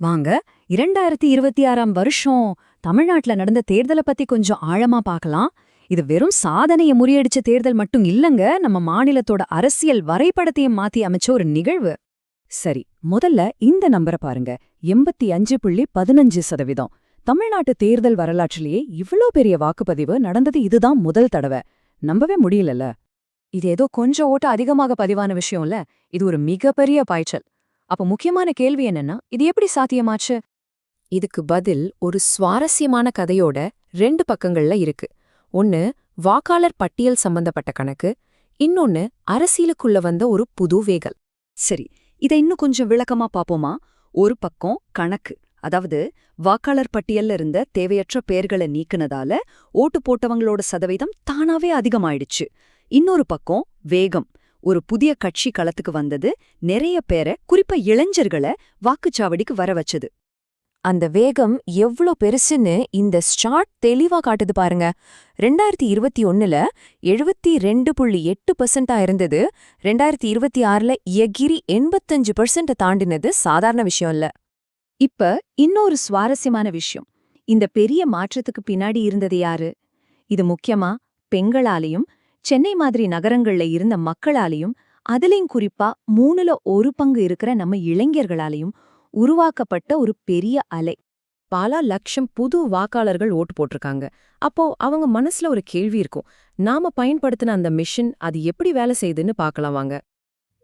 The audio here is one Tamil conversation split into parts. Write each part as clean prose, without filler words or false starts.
வாங்க 2026ஆம் வருஷம் தமிழ்நாட்டுல நடந்த தேர்தலை பத்தி கொஞ்சம் ஆழமா பார்க்கலாம். இது வெறும் சாதனையை முறியடிச்ச தேர்தல் மட்டும் இல்லங்க, நம்ம மாநிலத்தோட அரசியல் வரைபடத்தையும் மாத்தி அமைச்ச ஒரு நிகழ்வு. சரி, முதல்ல இந்த நம்பரை பாருங்க. 85.15%. தமிழ்நாட்டு தேர்தல் வரலாற்றிலேயே இவ்ளோ பெரிய வாக்குப்பதிவு நடந்தது இதுதான் முதல் தடவை. நம்பவே முடியலல்ல. இது ஏதோ கொஞ்சம் ஓட்டு அதிகமாக பதிவான விஷயம் இல்ல, இது ஒரு மிகப்பெரிய பாய்ச்சல். அப்ப முக்கியமான கேள்வி என்னன்னா, இது எப்படி சாத்தியமாச்சு? இதுக்கு பதில் ஒரு சுவாரஸ்யமான கதையோட 2 பக்கங்கள்ல இருக்கு. ஒன்னு வாக்காளர் பட்டியல் சம்பந்தப்பட்ட கணக்கு, இன்னொன்னு அரசியலுக்குள்ள வந்த ஒரு புது வேகல். சரி, இதை இன்னும் கொஞ்சம் விளக்கமா பாப்போமா? ஒரு பக்கம் கணக்கு, அதாவது வாக்காளர் பட்டியல்ல இருந்த தேவையற்ற பேர்களை நீக்குனதால ஓட்டு போட்டவங்களோட சதவீதம் தானாவே அதிகமாயிடுச்சு. இன்னொரு பக்கம் வேகம், ஒரு புதிய கட்சி களத்துக்கு வந்தது, நிறைய பேரை, குறிப்பா இளைஞர்களை வாக்குச்சாவடிக்கு வர வச்சது. அந்த வேகம் எவ்ளோ பெருசுன்னு இந்த ஸ்டார்ட் தெளிவா காட்டுது பாருங்க. 2021ல 72.8% இருந்தது, 2026ல எகிரி 85% தாண்டினது சாதாரண விஷயம் இல்ல. இப்ப இன்னொரு சுவாரஸ்யமான விஷயம், இந்த பெரிய மாற்றத்துக்கு பின்னாடி இருந்தது யாரு? இது முக்கியமா பெண்களாலையும் சென்னை மாதிரி நகரங்கள்ல இருந்த மக்களாலையும், அதுலயும் குறிப்பா 3ல 1 பங்கு இருக்கிற நம்ம இளைஞர்களாலையும் உருவாக்கப்பட்ட ஒரு பெரிய அலை. பல லட்சம் புது வாக்காளர்கள் ஓட்டு போட்டிருக்காங்க. அப்போ அவங்க மனசுல ஒரு கேள்வி இருக்கும், நாம பயன்படுத்தின அந்த மிஷின் அது எப்படி வேலை செய்யுதுன்னு பார்க்கலாம் வாங்க.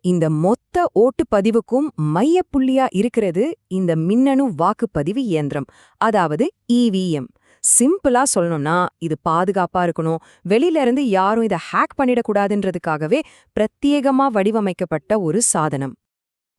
இந்த மொத்த ஓட்டுப்பதிவுக்கும் மையப்புள்ளியா இருக்கிறது இந்த மின்னணு வாக்குப்பதிவு இயந்திரம், அதாவது இவிஎம். சிம்பிளா சொல்லணும்னா இது பாதுகாப்பா இருக்கணும், வெளியில இருந்து யாரும் இதை ஹேக் பண்ணிடக்கூடாதுன்றதுக்காகவே பிரத்யேகமா வடிவமைக்கப்பட்ட ஒரு சாதனம்.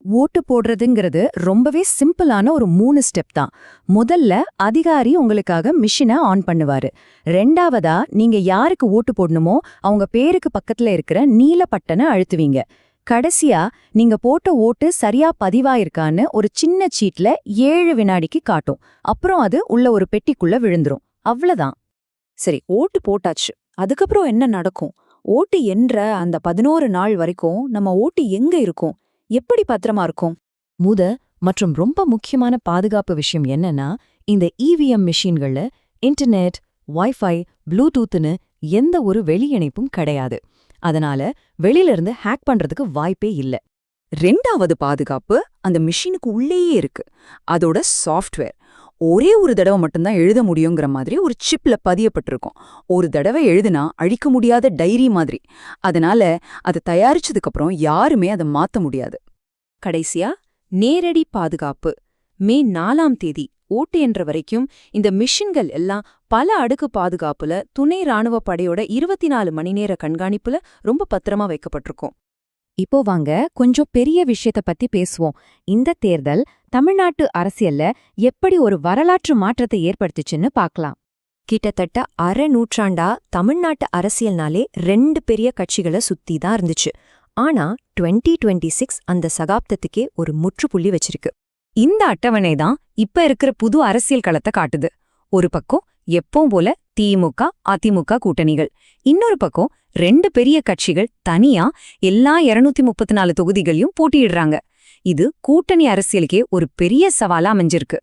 ஓட்டு போடுறதுங்கிறது ரொம்பவே சிம்பிளான ஒரு 3 ஸ்டெப் தான். முதல்ல அதிகாரி உங்களுக்காக மிஷினை ஆன் பண்ணுவாரு. ரெண்டாவதா நீங்க யாருக்கு ஓட்டு போடணுமோ அவங்க பேருக்கு பக்கத்துல இருக்கிற நீல பட்டனை அழுத்துவீங்க. கடைசியா நீங்க போட்ட ஓட்டு சரியா பதிவாயிருக்கான்னு ஒரு சின்ன சீட்ல 7 வினாடிக்கு காட்டும். அப்புறம் அது உள்ள ஒரு பெட்டிக்குள்ள விழுந்துரும். அவ்வளவுதான். சரி, ஓட்டு போட்டாச்சு. அதுக்கப்புறம் என்ன நடக்கும்? ஓட்டு என்ற அந்த 11 நாள் வரைக்கும் நம்ம ஓட்டு எங்க இருக்கும், எப்படி பத்திரமா இருக்கும்? மற்றும் ரொம்ப முக்கியமான பாதுகாப்பு விஷயம் என்னன்னா, இந்த இவிஎம் மிஷின்கள்ல இன்டர்நெட், வைஃபை, ப்ளூடூத்னு எந்த ஒரு வெளி இணைப்பும் கிடையாது. அதனால வெளியில இருந்து ஹேக் பண்றதுக்கு வாய்ப்பே இல்ல. ரெண்டாவது பாதுகாப்பு அந்த மிஷினுக்கு உள்ளேயே இருக்கு. அதோட சாஃப்ட்வேர் ஒரே ஒரு தடவை மட்டும்தான் எழுத முடியுங்கிற மாதிரி ஒரு சிப்ல பதியப்பட்டிருக்கும். ஒரு தடவை எழுதுனா அழிக்க முடியாத டைரி மாதிரி. அதனால அதை தயாரிச்சதுக்கு அப்புறம் யாருமே அதை மாத்த முடியாது. கடைசியா நேரடி பாதுகாப்பு. மே 4ஆம் தேதி ஓட்டு என்ற வரைக்கும் இந்த மிஷின்கள் எல்லாம் பல அடுக்கு பாதுகாப்புல துணை ராணுவ படையோட 24 மணி நேர கண்காணிப்புல ரொம்ப பத்திரமா வைக்கப்பட்டிருக்கும். இப்போ வாங்க கொஞ்சம் பெரிய விஷயத்த பத்தி பேசுவோம். இந்த தேர்தல் தமிழ்நாட்டு அரசியல்ல எப்படி ஒரு வரலாற்று மாற்றத்தை ஏற்படுத்துச்சுன்னு பார்க்கலாம். கிட்டத்தட்ட அரை நூற்றாண்டா தமிழ்நாட்டு அரசியல்னாலே 2 பெரிய கட்சிகளை சுத்தி தான் இருந்துச்சு. ஆனா 2026 அந்த சகாப்தத்துக்கே ஒரு முற்றுப்புள்ளி வச்சிருக்கு. இந்த அட்டவணை தான் இப்ப இருக்கிற புது அரசியல் களத்தை காட்டுது. ஒரு பக்கம் எப்பவும் போல திமுக, அதிமுக கூட்டணிகள், இன்னொரு பக்கம் 2 பெரிய கட்சிகள் தனியா எல்லா 234 தொகுதிகளையும் போட்டியிடுறாங்க. இது கூட்டணி அரசியலுக்கே ஒரு பெரிய சவாலா அமைஞ்சிருக்கு.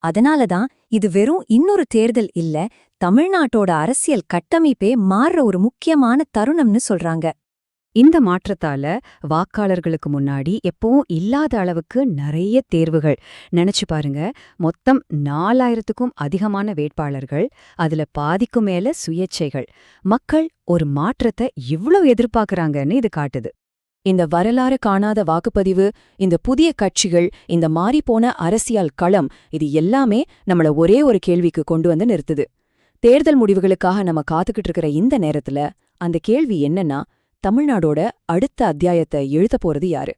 அதனாலதான் இது வெறும் இன்னொரு தேர்தல் இல்ல, தமிழ்நாட்டோட அரசியல் கட்டமைப்பே மாறுற ஒரு முக்கியமான தருணம்னு சொல்றாங்க. இந்த மாற்றத்தால வாக்காளர்களுக்கு முன்னாடி எப்பவும் இல்லாத அளவுக்கு நிறைய தேர்வுகள். நினைச்சு பாருங்க, மொத்தம் 4000க்கும் அதிகமான வேட்பாளர்கள், அதுல பாதிக்கும் மேல சுயேச்சைகள். மக்கள் ஒரு மாற்றத்தை இவ்ளோ எதிர்பார்க்கறாங்கன்னு இது காட்டுது. இந்த வரலாறு காணாத வாக்குப்பதிவு, இந்த புதிய கட்சிகள், இந்த மாறிப்போன அரசியல் களம், இது எல்லாமே நம்மள ஒரே ஒரு கேள்விக்கு கொண்டு வந்து நிறுத்துது. தேர்தல் முடிவுகளுக்காக நம்ம காத்துக்கிட்டு இருக்கிற இந்த நேரத்துல அந்த கேள்வி என்னன்னா, தமிழ்நாடோட அடுத்த அத்தியாயத்தை எழுத போறது யாரு?